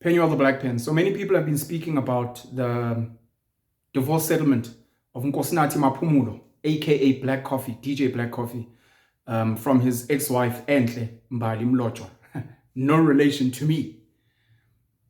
Penuel the Black Pen. So many people have been speaking about the divorce settlement of Nkosinathi Maphumulo, aka Black Coffee, DJ Black Coffee, from his ex-wife Enhle Mbali Mlotshwa. No relation to me.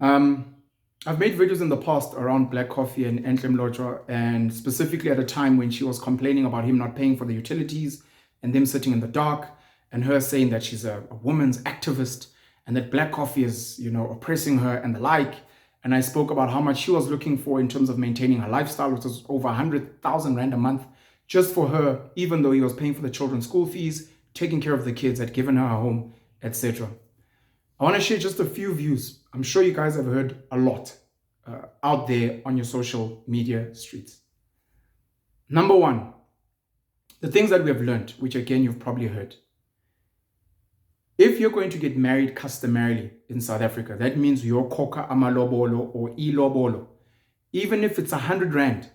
I've made videos in the past around Black Coffee and Enhle Mlotshwa, and specifically at a time when she was complaining about him not paying for the utilities and them sitting in the dark, and her saying that she's a woman's activist and that Black Coffee is, oppressing her and the like. And I spoke about how much she was looking for in terms of maintaining her lifestyle, which was over 100,000 Rand a month just for her, even though he was paying for the children's school fees, taking care of the kids, had given her a home, etc. I want to share just a few views. I'm sure you guys have heard a lot out there on your social media streets. Number one, the things that we have learned, which again, you've probably heard. If you're going to get married customarily in South Africa, that means your koka amalobolo or ilobolo. Even if it's 100 Rand,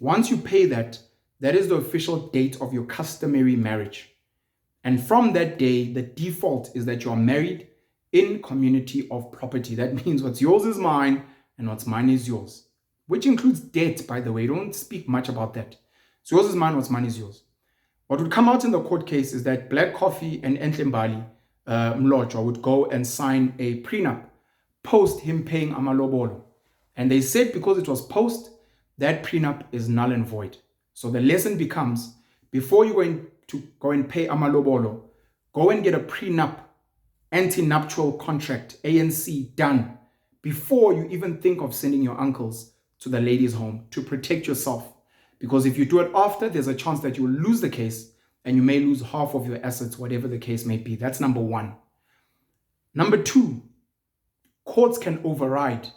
once you pay that, that is the official date of your customary marriage. And from that day, the default is that you are married in community of property. That means what's yours is mine and what's mine is yours, which includes debt, by the way. Don't speak much about that. So yours is mine, what's mine is yours. What would come out in the court case is that Black Coffee and Enhle Mbali Mlotshwa would go and sign a prenup post him paying amalobolo. And they said because it was post, that prenup is null and void. So the lesson becomes, before you're going to go and pay amalobolo, go and get a prenup, anti-nuptial contract, ANC, done, before you even think of sending your uncles to the lady's home to protect yourself. Because if you do it after, there's a chance that you will lose the case and you may lose half of your assets, whatever the case may be. That's number one. Number two, courts can override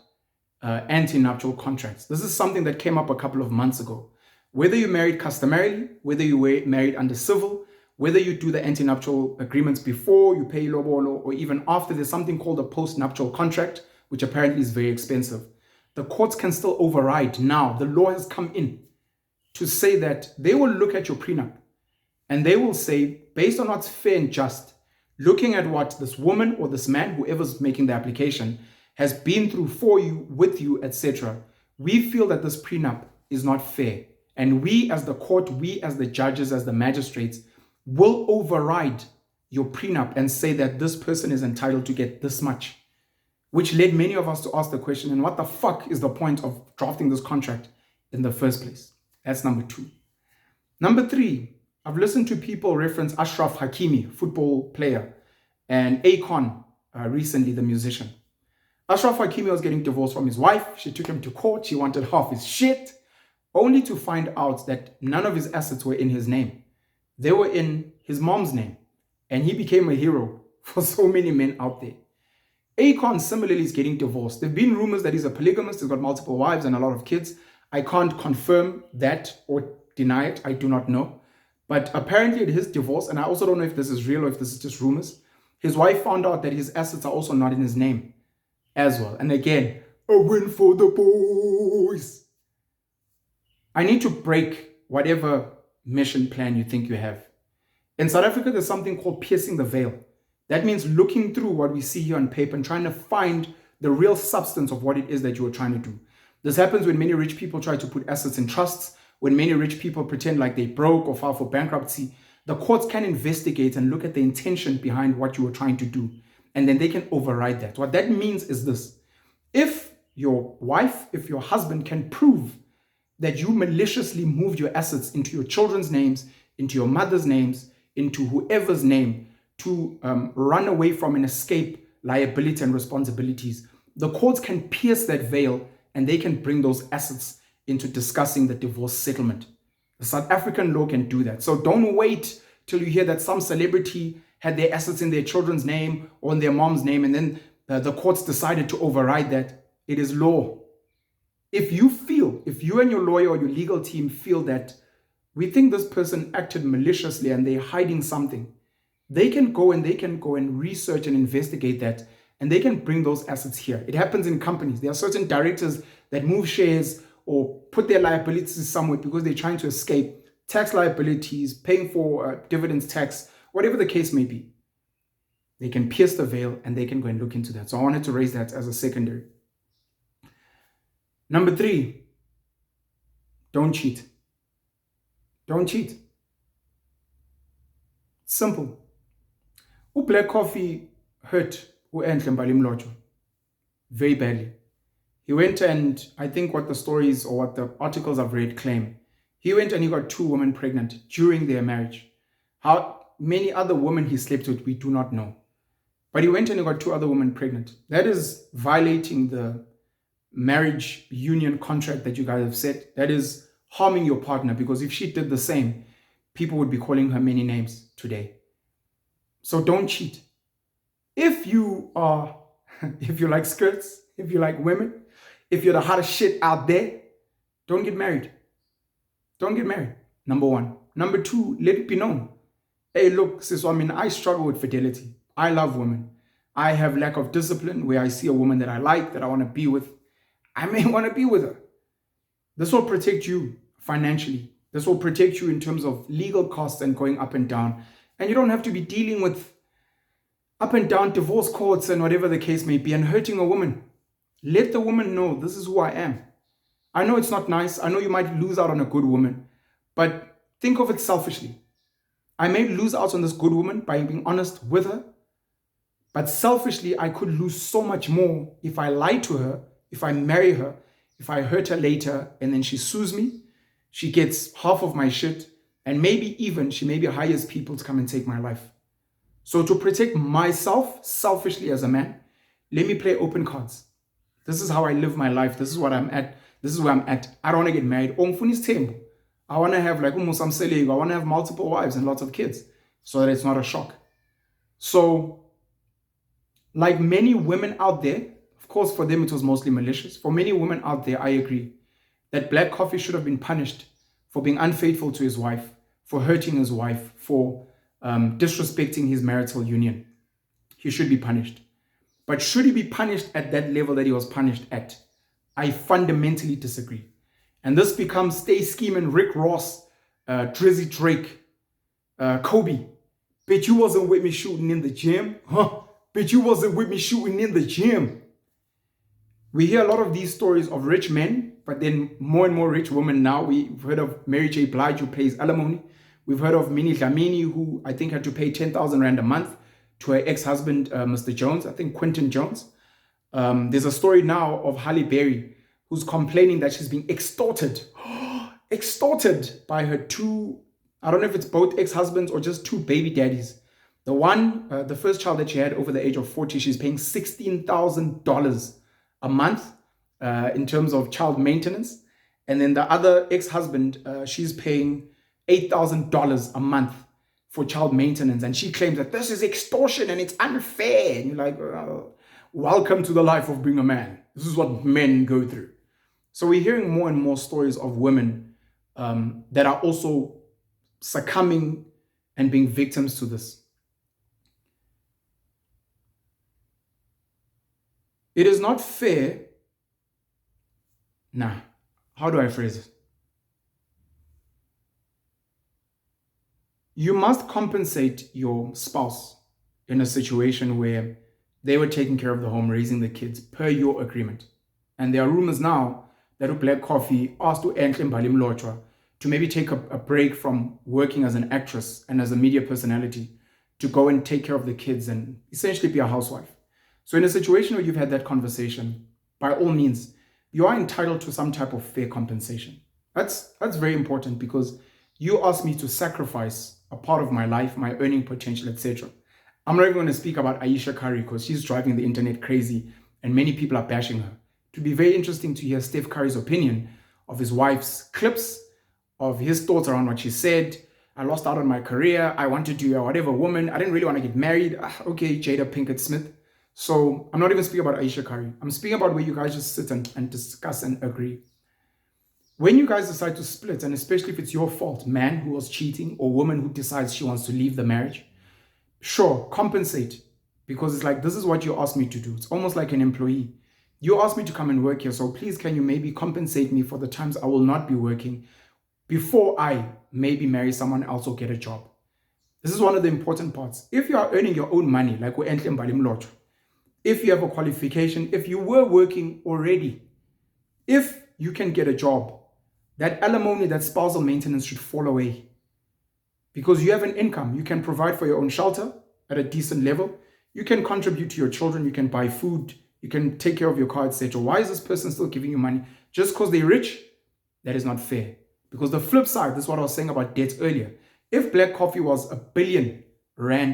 anti-nuptial contracts. This is something that came up a couple of months ago. Whether you married customarily, whether you were married under civil, whether you do the anti-nuptial agreements before you pay lobolo or even after, there's something called a post-nuptial contract, which apparently is very expensive. The courts can still override. Now, the law has come in to say that they will look at your prenup and they will say, based on what's fair and just, looking at what this woman or this man, whoever's making the application, has been through for you, with you, etc., we feel that this prenup is not fair. And we as the court, we as the judges, as the magistrates, will override your prenup and say that this person is entitled to get this much. Which led many of us to ask the question, and what the fuck is the point of drafting this contract in the first place? That's number two. Number three, I've listened to people reference Ashraf Hakimi, football player, and Akon, recently the musician. Ashraf Hakimi was getting divorced from his wife. She took him to court. She wanted half his shit, only to find out that none of his assets were in his name. They were in his mom's name. And he became a hero for so many men out there. Akon similarly is getting divorced. There have been rumors that he's a polygamist. He's got multiple wives and a lot of kids. I can't confirm that or deny it. I do not know. But apparently at his divorce, and I also don't know if this is real or if this is just rumors, his wife found out that his assets are also not in his name as well. And again, a win for the boys. I need to break whatever mission plan you think you have. In South Africa, there's something called piercing the veil. That means looking through what we see here on paper and trying to find the real substance of what it is that you are trying to do. This happens when many rich people try to put assets in trusts, when many rich people pretend like they broke or file for bankruptcy. The courts can investigate and look at the intention behind what you were trying to do, and then they can override that. What that means is this: if your wife, if your husband can prove that you maliciously moved your assets into your children's names, into your mother's names, into whoever's name, to run away from and escape liability and responsibilities, the courts can pierce that veil and they can bring those assets into discussing the divorce settlement. The South African law can do that. So don't wait till you hear that some celebrity had their assets in their children's name or in their mom's name and then the courts decided to override that. It is law. If you and your lawyer or your legal team feel that we think this person acted maliciously and they're hiding something, they can go and research and investigate that, and they can bring those assets here. It happens in companies. There are certain directors that move shares or put their liabilities somewhere because they're trying to escape tax liabilities, paying for dividends tax, whatever the case may be. They can pierce the veil and they can go and look into that. So I wanted to raise that as a secondary. Number 3, don't cheat. Don't cheat. Simple. Black coffee hurt Enhle Mbali Mlotshwa very badly. He went and, I think what the stories or what the articles I've read claim, he went and he got 2 women pregnant during their marriage. How many other women he slept with, we do not know. But he went and he got 2 other women pregnant. That is violating the marriage union contract that you guys have set. That is harming your partner, because if she did the same, people would be calling her many names today. So don't cheat. If you like skirts, if you like women, if you're the hottest shit out there, don't get married. Don't get married. Number 1. Number 2, let it be known. Hey, look, sis, I struggle with fidelity. I love women. I have lack of discipline where I see a woman that I like, that I want to be with. I may want to be with her. This will protect you financially. This will protect you in terms of legal costs and going up and down. And you don't have to be dealing with up and down divorce courts and whatever the case may be and hurting a woman. Let the woman know, this is who I am. I know it's not nice. I know you might lose out on a good woman, but think of it selfishly. I may lose out on this good woman by being honest with her, but selfishly, I could lose so much more if I lie to her, if I marry her, if I hurt her later and then she sues me, she gets half of my shit, and maybe even she maybe hires people to come and take my life. So to protect myself selfishly as a man, let me play open cards. This is how I live my life. This is what I'm at. This is where I'm at. I don't want to get married. I want to have I want to have multiple wives and lots of kids so that it's not a shock. So like many women out there, of course, for them it was mostly malicious. For many women out there, I agree that Black Coffee should have been punished for being unfaithful to his wife, for hurting his wife, for disrespecting his marital union. He should be punished. But should he be punished at that level that he was punished at? I fundamentally disagree. And this becomes Stay Scheming, Rick Ross, Drizzy Drake, Kobe. Bet you wasn't with me shooting in the gym. Huh? Bet you wasn't with me shooting in the gym. We hear a lot of these stories of rich men, but then more and more rich women now. We've heard of Mary J. Blige, who pays alimony. We've heard of Minnie Dlamini, who I think had to pay 10,000 Rand a month to her ex-husband, Mr. Jones, I think Quentin Jones. There's a story now of Halle Berry, who's complaining that she's being extorted. Extorted by her 2, I don't know if it's both ex-husbands or just 2 baby daddies. The one, the first child that she had over the age of 40, she's paying $16,000 a month in terms of child maintenance. And then the other ex-husband, she's paying $8,000 a month for child maintenance. And she claims that this is extortion and it's unfair. And you're like, welcome to the life of being a man. This is what men go through. So we're hearing more and more stories of women that are also succumbing and being victims to this. It is not fair. Nah, how do I phrase it? You must compensate your spouse in a situation where they were taking care of the home, raising the kids per your agreement. And there are rumors now that Black Coffee asked Enhle Mbali Mlotshwa to maybe take a break from working as an actress and as a media personality to go and take care of the kids and essentially be a housewife. So in a situation where you've had that conversation, by all means, you are entitled to some type of fair compensation. That's very important, because you asked me to sacrifice a part of my life, my earning potential, etc. I'm not even going to speak about Aisha Curry because she's driving the internet crazy and many people are bashing her. It would be very interesting to hear Steph Curry's opinion of his wife's clips, of his thoughts around what she said. I lost out on my career. I wanted to be whatever woman. I didn't really want to get married. Okay, Jada Pinkett Smith. So I'm not even speaking about Aisha Curry. I'm speaking about where you guys just sit and discuss and agree. When you guys decide to split, and especially if it's your fault, man who was cheating or woman who decides she wants to leave the marriage, sure, compensate. Because it's like, this is what you asked me to do. It's almost like an employee. You asked me to come and work here, so please can you maybe compensate me for the times I will not be working before I maybe marry someone else or get a job. This is one of the important parts. If you are earning your own money, like with Enhle Mbali Mlotshwa, if you have a qualification, if you were working already, if you can get a job, that alimony, that spousal maintenance should fall away. Because you have an income, you can provide for your own shelter at a decent level, you can contribute to your children, you can buy food, you can take care of your car, etc. Why is this person still giving you money? Just because they're rich? That is not fair. Because the flip side, this is what I was saying about debt earlier. If Black Coffee was R1 billion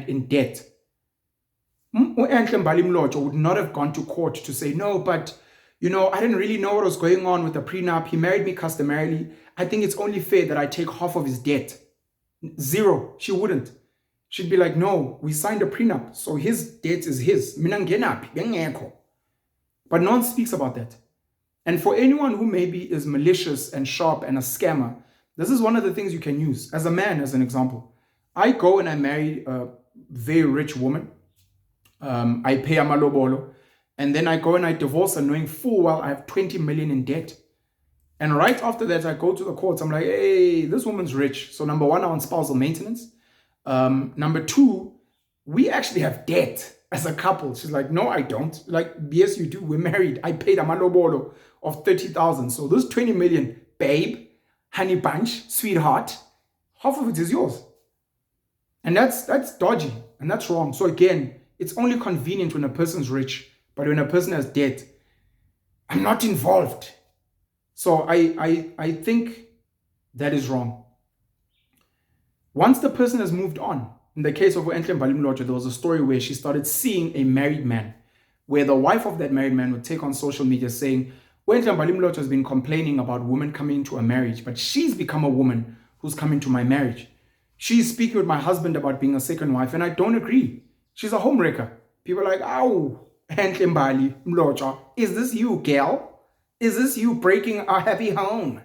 in debt, Enhle Mbali Mlotshwa would not have gone to court to say, no, but I didn't really know what was going on with the prenup. He married me customarily. I think it's only fair that I take half of his debt. Zero. She wouldn't. She'd be like, no, we signed a prenup, so his debt is his. But no one speaks about that. And for anyone who maybe is malicious and sharp and a scammer, this is one of the things you can use. As a man, as an example, I go and I marry a very rich woman. I pay amalobolo. And then I go and I divorce her knowing full well I have 20 million in debt. And right after that, I go to the courts. I'm like, hey, this woman's rich. So number one, I want spousal maintenance. Number two, we actually have debt as a couple. She's like, no, I don't. Like, yes, you do. We're married. I paid a malobolo of 30,000. So this 20 million, babe, honey bunch, sweetheart, half of it is yours. And that's dodgy and that's wrong. So again, it's only convenient when a person's rich, but when a person has debt, I'm not involved. So I think that is wrong. Once the person has moved on, in the case of Enhle Mbali Mlotshwa, there was a story where she started seeing a married man, where the wife of that married man would take on social media saying, Enhle Mbali Mlotshwa has been complaining about women coming into a marriage, but she's become a woman who's come into my marriage. She's speaking with my husband about being a second wife, and I don't agree. She's a homewrecker. People are like, ow, Enhle Mbali Mlotshwa, is this you, girl? Is this you breaking our happy home?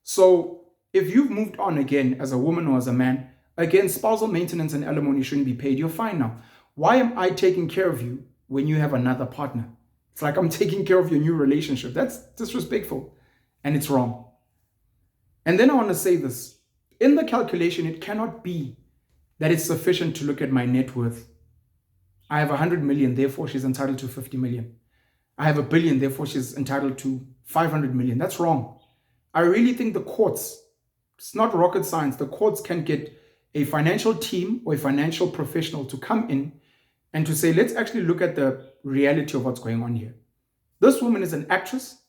So if you've moved on again as a woman or as a man, again, spousal maintenance and alimony shouldn't be paid. You're fine now. Why am I taking care of you when you have another partner? It's like I'm taking care of your new relationship. That's disrespectful and it's wrong. And then I want to say this. In the calculation, it cannot be that it's sufficient to look at my net worth. I have 100 million, therefore she's entitled to 50 million. I have R1 billion, therefore she's entitled to 500 million. That's wrong. I really think the courts, it's not rocket science, the courts can get a financial team or a financial professional to come in and to say, let's actually look at the reality of what's going on here. This woman is an actress.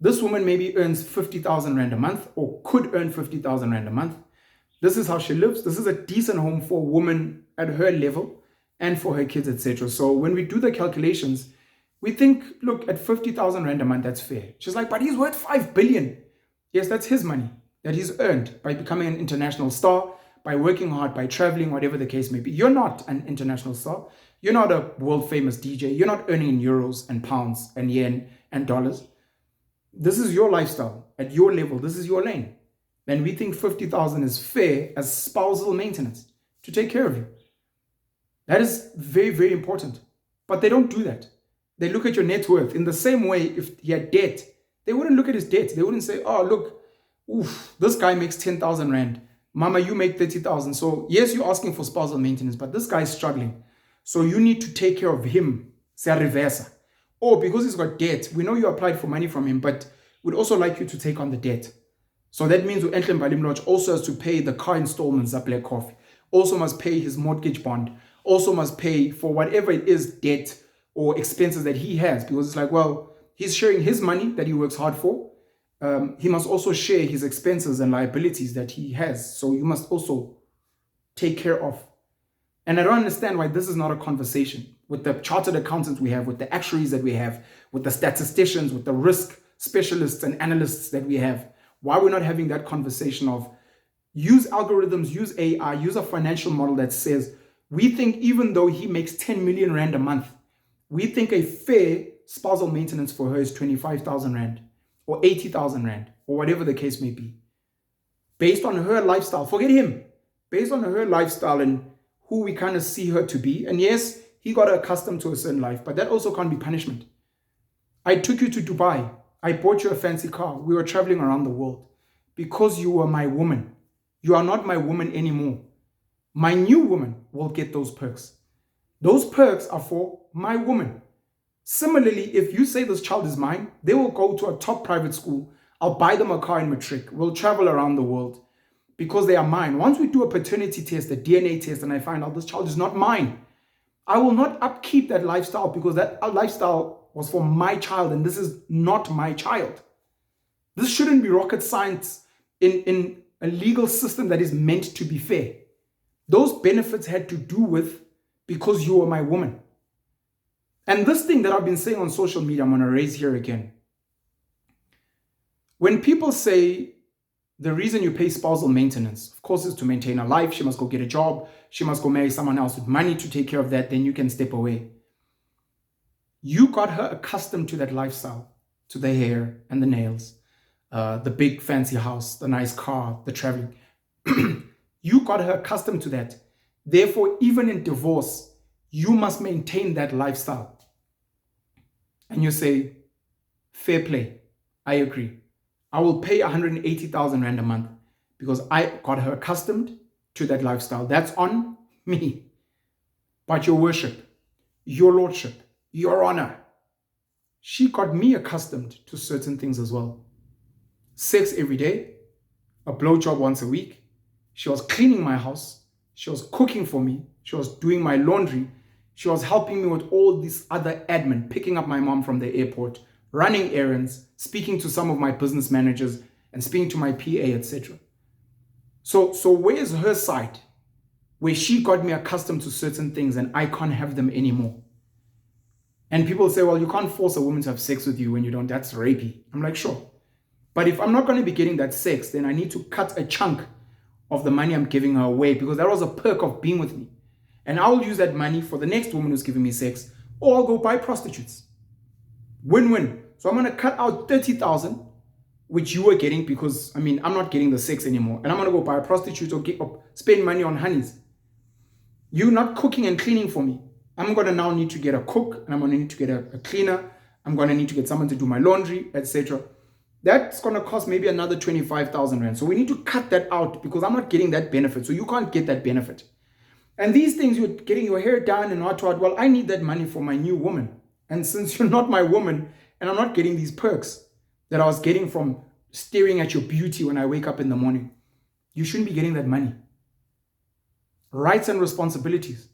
This woman maybe earns 50,000 Rand a month or could earn 50,000 Rand a month. This is how she lives. This is a decent home for a woman at her level and for her kids, etc. So when we do the calculations, we think, look, at 50,000 Rand a month, that's fair. She's like, but he's worth 5 billion. Yes, that's his money that he's earned by becoming an international star, by working hard, by traveling, whatever the case may be. You're not an international star. You're not a world famous DJ. You're not earning in euros and pounds and yen and dollars. This is your lifestyle at your level. This is your lane. Then we think 50,000 is fair as spousal maintenance to take care of you. That is very, very important. But they don't do that. They look at your net worth. In the same way, if he had debt, they wouldn't look at his debt. They wouldn't say, oh, look, this guy makes 10,000 Rand. Mama, you make 30,000. So yes, you're asking for spousal maintenance, but this guy is struggling. So you need to take care of him. Se reversa. Or because he's got debt, we know you applied for money from him, but we'd also like you to take on the debt. So that means Enhle Mbali Mlotshwa also has to pay the car installments at Black Coffee, also must pay his mortgage bond, also must pay for whatever it is debt or expenses that he has, because it's like, well, he's sharing his money that he works hard for. He must also share his expenses and liabilities that he has. So you must also take care of. And I don't understand why this is not a conversation with the chartered accountants we have, with the actuaries that we have, with the statisticians, with the risk specialists and analysts that we have. Why we're not having that conversation of use algorithms, use AI, use a financial model that says, we think even though he makes 10 million Rand a month, we think a fair spousal maintenance for her is 25,000 Rand or 80,000 Rand or whatever the case may be. Based on her lifestyle, forget him, based on her lifestyle and who we kind of see her to be. And yes, he got accustomed to a certain life, but that also can't be punishment. I took you to Dubai. I bought you a fancy car. We were traveling around the world because you were my woman. You are not my woman anymore. My new woman will get those perks. Those perks are for my woman. Similarly, if you say this child is mine, they will go to a top private school. I'll buy them a car in matric. We'll travel around the world because they are mine. Once we do a paternity test, a DNA test, and I find out this child is not mine, I will not upkeep that lifestyle because that lifestyle was for my child and this is not my child. This shouldn't be rocket science in a legal system that is meant to be fair. Those benefits had to do with because you were my woman. And this thing that I've been saying on social media, I'm going to raise here again. When people say the reason you pay spousal maintenance, of course, is to maintain a life. She must go get a job. She must go marry someone else with money to take care of that. Then you can step away. You got her accustomed to that lifestyle, to the hair and the nails, the big fancy house, the nice car, the traveling. You got her accustomed to that. Therefore, even in divorce, you must maintain that lifestyle. And you say, fair play. I agree. I will pay 180,000 Rand a month because I got her accustomed to that lifestyle. That's on me. But your worship, your lordship, your honor, she got me accustomed to certain things as well. Sex every day, a blowjob once a week. She was cleaning my house. She was cooking for me. She was doing my laundry. She was helping me with all this other admin, picking up my mom from the airport, running errands, speaking to some of my business managers, and speaking to my PA, etc. So where's her side? Where she got me accustomed to certain things and I can't have them anymore. And people say, well, you can't force a woman to have sex with you when you don't. That's rapey. I'm like, sure. But if I'm not going to be getting that sex, then I need to cut a chunk of the money I'm giving her away because that was a perk of being with me. And I'll use that money for the next woman who's giving me sex, or I'll go buy prostitutes. Win-win. So I'm going to cut out 30,000, which you were getting because, I'm not getting the sex anymore. And I'm going to go buy a prostitute or spend money on honeys. You're not cooking and cleaning for me. I'm going to now need to get a cook, and I'm going to need to get a cleaner. I'm going to need to get someone to do my laundry, etc. That's going to cost maybe another 25,000 Rand. So we need to cut that out because I'm not getting that benefit. So you can't get that benefit. And these things, you're getting your hair done and what, well, I need that money for my new woman. And since you're not my woman and I'm not getting these perks that I was getting from staring at your beauty when I wake up in the morning, you shouldn't be getting that money. Rights and responsibilities.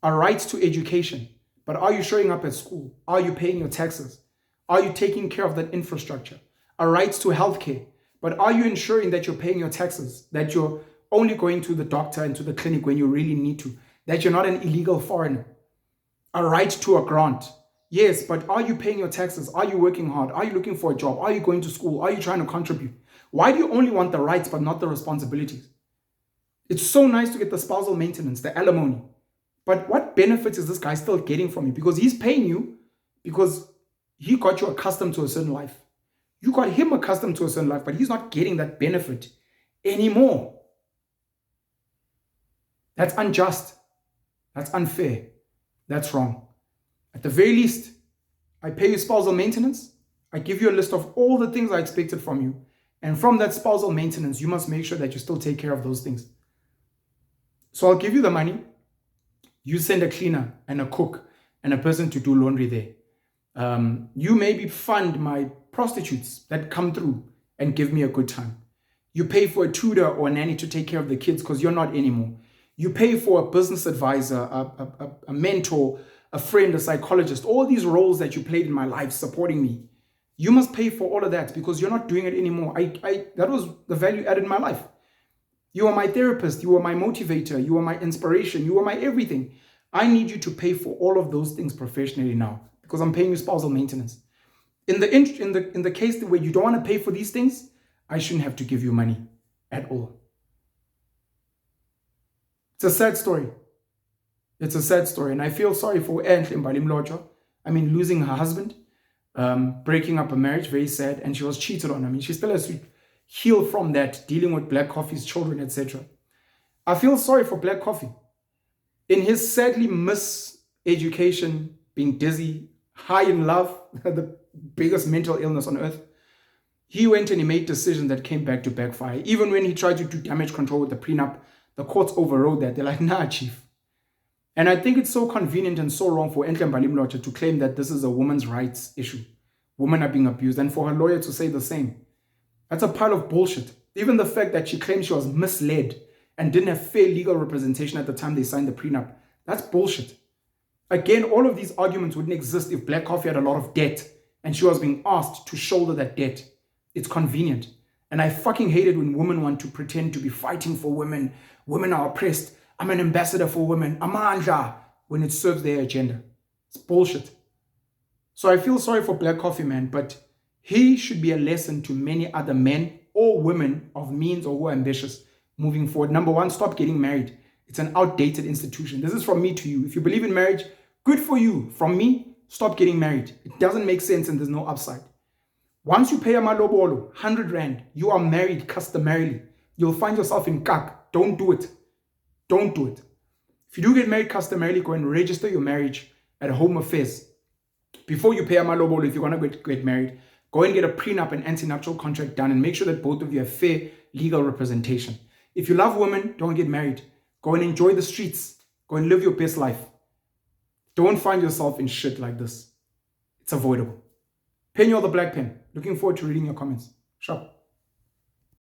A right to education. But are you showing up at school? Are you paying your taxes? Are you taking care of that infrastructure? A right to healthcare. But are you ensuring that you're paying your taxes? That you're only going to the doctor and to the clinic when you really need to, that you're not an illegal foreigner. A right to a grant. Yes, but are you paying your taxes? Are you working hard? Are you looking for a job? Are you going to school? Are you trying to contribute? Why do you only want the rights but not the responsibilities? It's so nice to get the spousal maintenance, the alimony. But what benefits is this guy still getting from you? Because he's paying you because he got you accustomed to a certain life. You got him accustomed to a certain life, but he's not getting that benefit anymore. That's unjust. That's unfair. That's wrong. At the very least, I pay you spousal maintenance. I give you a list of all the things I expected from you. And from that spousal maintenance, you must make sure that you still take care of those things. So I'll give you the money. You send a cleaner and a cook and a person to do laundry there. You maybe fund my prostitutes that come through and give me a good time. You pay for a tutor or a nanny to take care of the kids because you're not anymore. You pay for a business advisor, a mentor, a friend, a psychologist, all these roles that you played in my life supporting me. You must pay for all of that because you're not doing it anymore. That was the value added in my life. You are my therapist. You are my motivator. You are my inspiration. You are my everything. I need you to pay for all of those things professionally now because I'm paying you spousal maintenance. In the case where you don't want to pay for these things, I shouldn't have to give you money at all. It's a sad story. It's a sad story. And I feel sorry for Enhle Mbali Mlotshwa. Losing her husband, breaking up a marriage, very sad. And she was cheated on. She still has to heal from that, dealing with Black Coffee's children, etc. I feel sorry for Black Coffee. In his sadly miseducation, being dizzy, high in love, the biggest mental illness on earth, he went and he made decisions that came back to backfire. Even when he tried to do damage control with the prenup The courts overrode that. They're like, nah, chief. And I think it's so convenient and so wrong for Enhle Mbali Mlotshwa to claim that this is a woman's rights issue. Women are being abused, and for her lawyer to say the same. That's a pile of bullshit. Even the fact that she claims she was misled and didn't have fair legal representation at the time they signed the prenup, that's bullshit. Again, all of these arguments wouldn't exist if Black Coffee had a lot of debt and she was being asked to shoulder that debt. It's convenient. And I fucking hate it when women want to pretend to be fighting for women. Women are oppressed. I'm an ambassador for women. Amandla, when it serves their agenda. It's bullshit. So I feel sorry for Black Coffee, man, but he should be a lesson to many other men or women of means or who are ambitious moving forward. Number one, stop getting married. It's an outdated institution. This is from me to you. If you believe in marriage, good for you. From me, stop getting married. It doesn't make sense and there's no upside. Once you pay a malobolo, 100 rand, you are married customarily. You'll find yourself in kak. Don't do it. Don't do it. If you do get married customarily, go and register your marriage at Home Affairs. Before you pay a malobolo, if you're going to get married, go and get a prenup and anti-nuptial contract done and make sure that both of you have fair legal representation. If you love women, don't get married. Go and enjoy the streets. Go and live your best life. Don't find yourself in shit like this. It's avoidable. Penny or the Black Pen. Looking forward to reading your comments. Sharp.